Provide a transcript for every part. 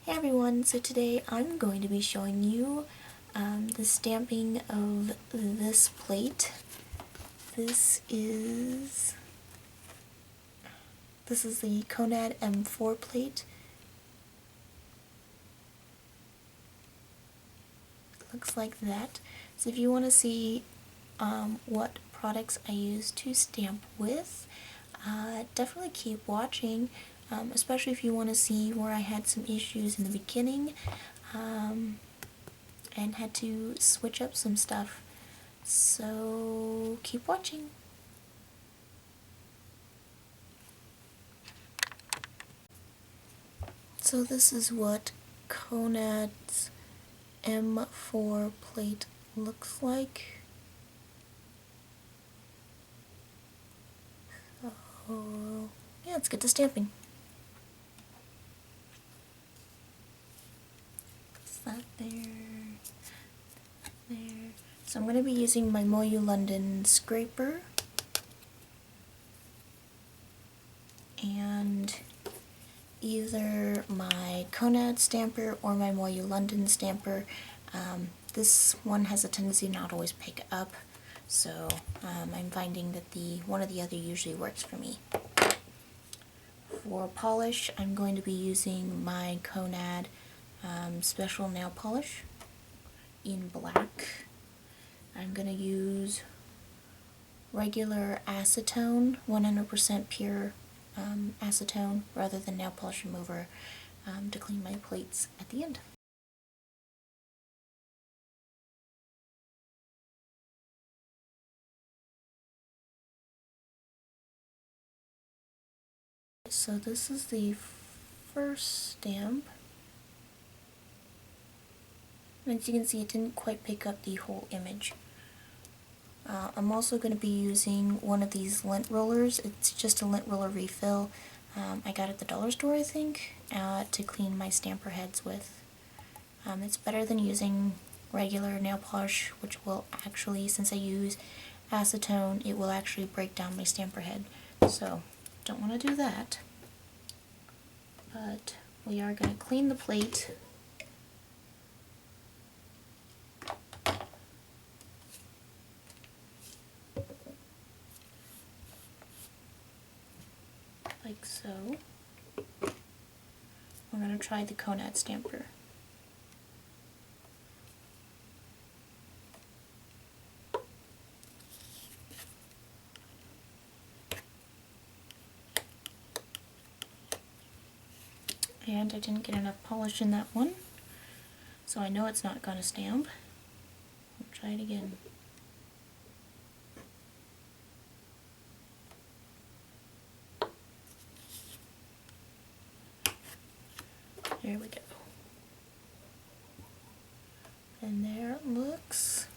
Hey everyone, so today I'm going to be showing you the stamping of this plate. This is the Konad M4 plate. It looks like that. So if you want to see what products I use to stamp with, definitely keep watching, especially if you want to see where I had some issues in the beginning and had to switch up some stuff. So keep watching. So this is what Konad's M4 plate looks like. So yeah, let's get to stamping. Is that there? There. So I'm going to be using my Moyu London scraper and either my Konad stamper or my Moyu London stamper. This one has a tendency to not always pick up, so I'm finding that one or the other usually works for me. For polish, I'm going to be using my Konad special nail polish in black. I'm going to use regular acetone, 100% pure acetone, rather than nail polish remover, to clean my plates at the end. So this is the first stamp. And as you can see, it didn't quite pick up the whole image. I'm also going to be using one of these lint rollers. It's just a lint roller refill. I got it at the dollar store, I think, to clean my stamper heads with. It's better than using regular nail polish, which will actually, since I use acetone, it will actually break down my stamper head. So, don't want to do that. But we are going to clean the plate. Like so. We're going to try the Konad stamper. And I didn't get enough polish in that one, so I know it's not going to stamp. I'll try it again. There we go. And there it looks.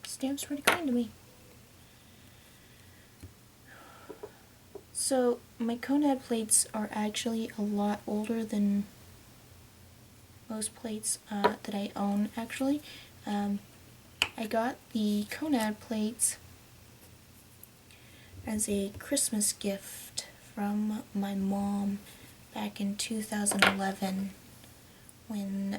Stamps pretty clean to me. So my Konad plates are actually a lot older than most plates that I own, actually. I got the Konad plates as a Christmas gift from my mom back in 2011 when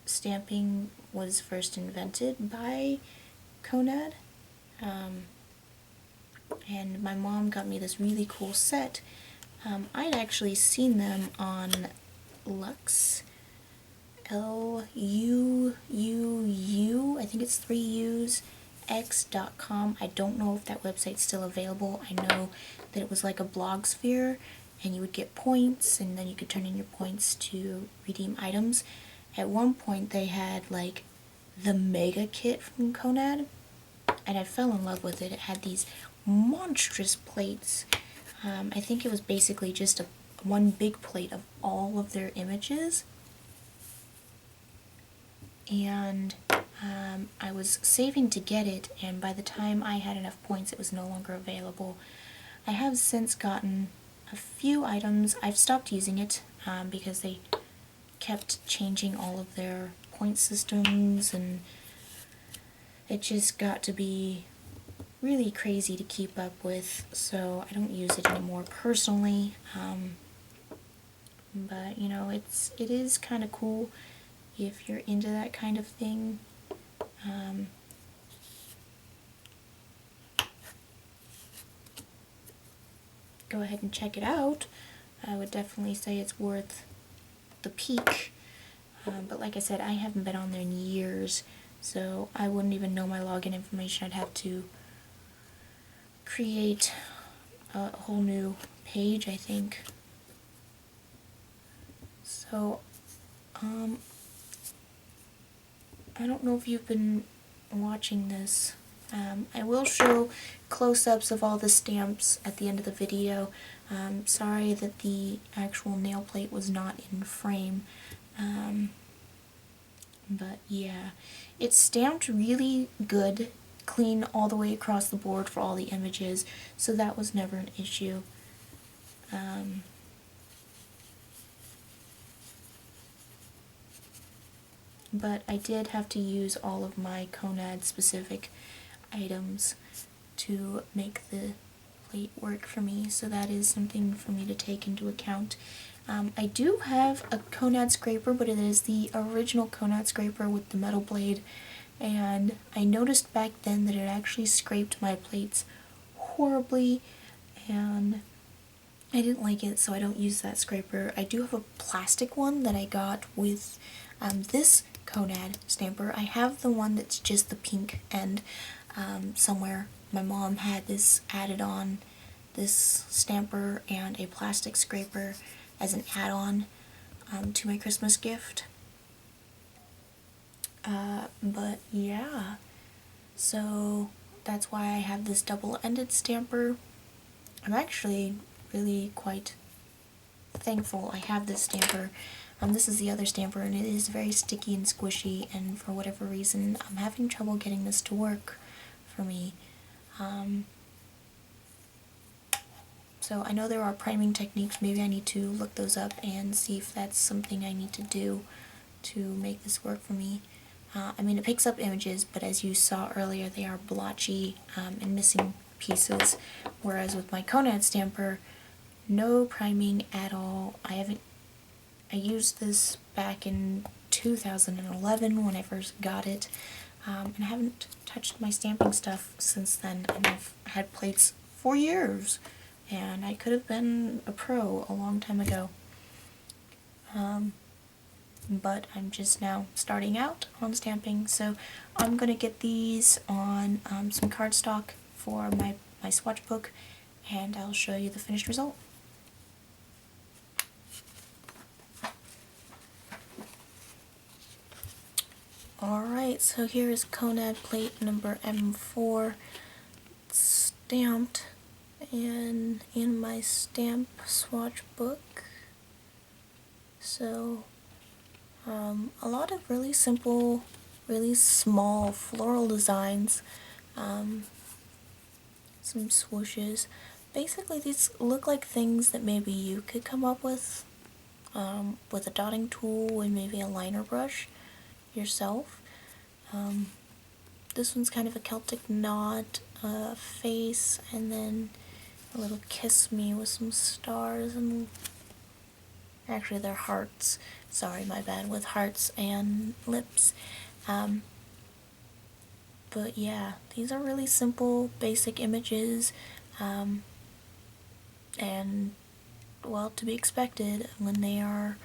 stamping was first invented by Konad. And my mom got me this really cool set. I'd actually seen them on Lux, L-U-U-U, I think it's 3 U's, x.com. I don't know if that website's still available. I know that it was like a blog sphere, and you would get points, and then you could turn in your points to redeem items. At one point they had like the mega kit from Konad, and I fell in love with it. It had these monstrous plates. I think it was basically just one big plate of all of their images. And I was saving to get it, and by the time I had enough points it was no longer available. I have since gotten a few items. I've stopped using it because they kept changing all of their point systems, and it just got to be really crazy to keep up with, so I don't use it anymore personally. But you know, it is kind of cool if you're into that kind of thing. Go ahead and check it out. I would definitely say it's worth the peek. But like I said, I haven't been on there in years, so I wouldn't even know my login information. I'd have to create a whole new page, I think. So, I don't know if you've been watching this. I will show close-ups of all the stamps at the end of the video. Sorry that the actual nail plate was not in frame. But yeah, it's stamped really good, clean all the way across the board for all the images, so that was never an issue. But I did have to use all of my Konad specific items to make the plate work for me, so that is something for me to take into account. I do have a Konad scraper, but it is the original Konad scraper with the metal blade, and I noticed back then that it actually scraped my plates horribly, and I didn't like it, so I don't use that scraper. I do have a plastic one that I got with this Konad stamper. I have the one that's just the pink end somewhere. My mom had this added on, this stamper and a plastic scraper as an add-on to my Christmas gift. But yeah, so that's why I have this double-ended stamper. I'm actually really quite thankful I have this stamper. This is the other stamper, and it is very sticky and squishy, and for whatever reason I'm having trouble getting this to work for me. So I know there are priming techniques. Maybe I need to look those up and see if that's something I need to do to make this work for me. I mean, it picks up images, but as you saw earlier, they are blotchy and missing pieces, whereas with my Konad stamper, no priming at all. I used this back in 2011 when I first got it, and I haven't touched my stamping stuff since then, and I've had plates for years, and I could have been a pro a long time ago. But I'm just now starting out on stamping, so I'm going to get these on some cardstock for my swatch book, and I'll show you the finished result. Alright, so here is Konad plate number M4. It's stamped and in my stamp swatch book. So, a lot of really simple, really small floral designs, some swooshes. Basically, these look like things that maybe you could come up with a dotting tool and maybe a liner brush yourself. This one's kind of a Celtic knot, face, and then a little kiss me with some stars, and actually they're hearts. Sorry, my bad, with hearts and lips. But yeah, these are really simple, basic images, and, well, to be expected when they are,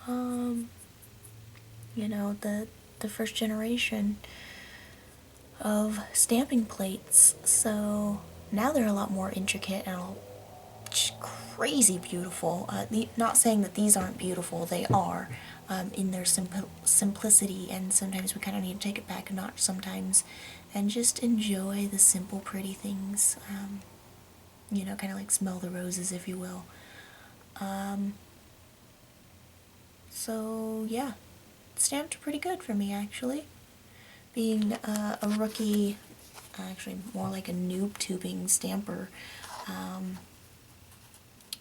you know, the first generation of stamping plates. So now they're a lot more intricate and crazy beautiful. Not saying that these aren't beautiful, they are, in their simplicity, and sometimes we kind of need to take it back a notch sometimes and just enjoy the simple, pretty things. You know, kind of like smell the roses, if you will. So yeah, it stamped pretty good for me, actually. Being a rookie, actually more like a noob tubing stamper,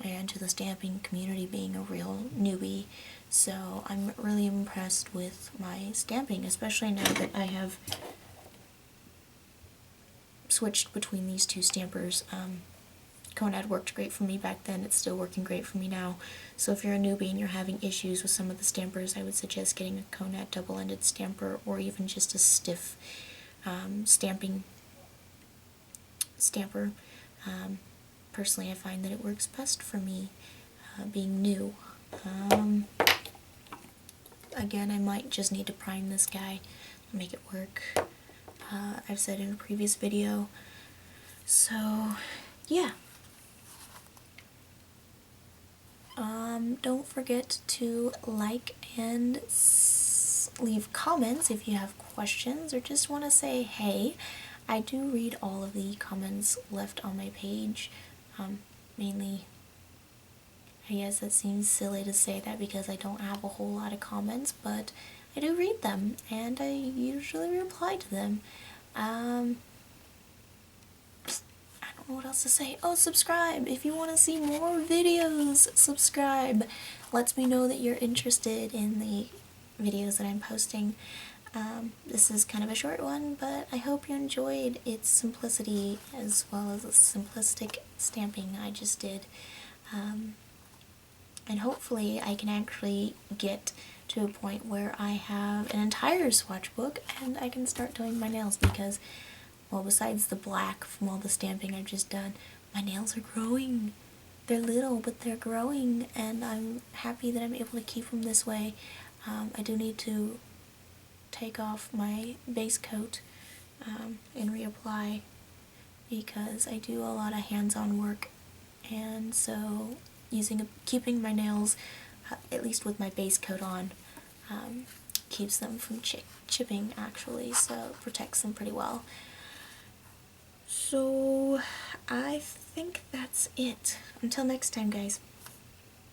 and to the stamping community being a real newbie. So I'm really impressed with my stamping, especially now that I have switched between these two stampers. Konad worked great for me back then, it's still working great for me now. So if you're a newbie and you're having issues with some of the stampers, I would suggest getting a Konad double-ended stamper, or even just a stiff stamping stamper. Personally, I find that it works best for me, being new. Again, I might just need to prime this guy to make it work. I've said in a previous video. So, yeah. Don't forget to like and leave comments if you have questions or just want to say hey. I do read all of the comments left on my page. Mainly, I guess that seems silly to say that because I don't have a whole lot of comments, but I do read them and I usually reply to them. I don't know what else to say. Oh, subscribe! If you want to see more videos, subscribe! Lets me know that you're interested in the videos that I'm posting. This is kind of a short one, but I hope you enjoyed its simplicity as well as the simplistic stamping I just did. And hopefully I can actually get to a point where I have an entire swatch book and I can start doing my nails because, well, besides the black from all the stamping I've just done, my nails are growing. They're little, but they're growing, and I'm happy that I'm able to keep them this way. I do need to take off my base coat and reapply because I do a lot of hands-on work, and so keeping my nails, at least with my base coat on, keeps them from chipping actually, so it protects them pretty well. So I think that's it. Until next time, guys.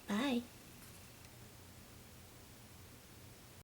Bye.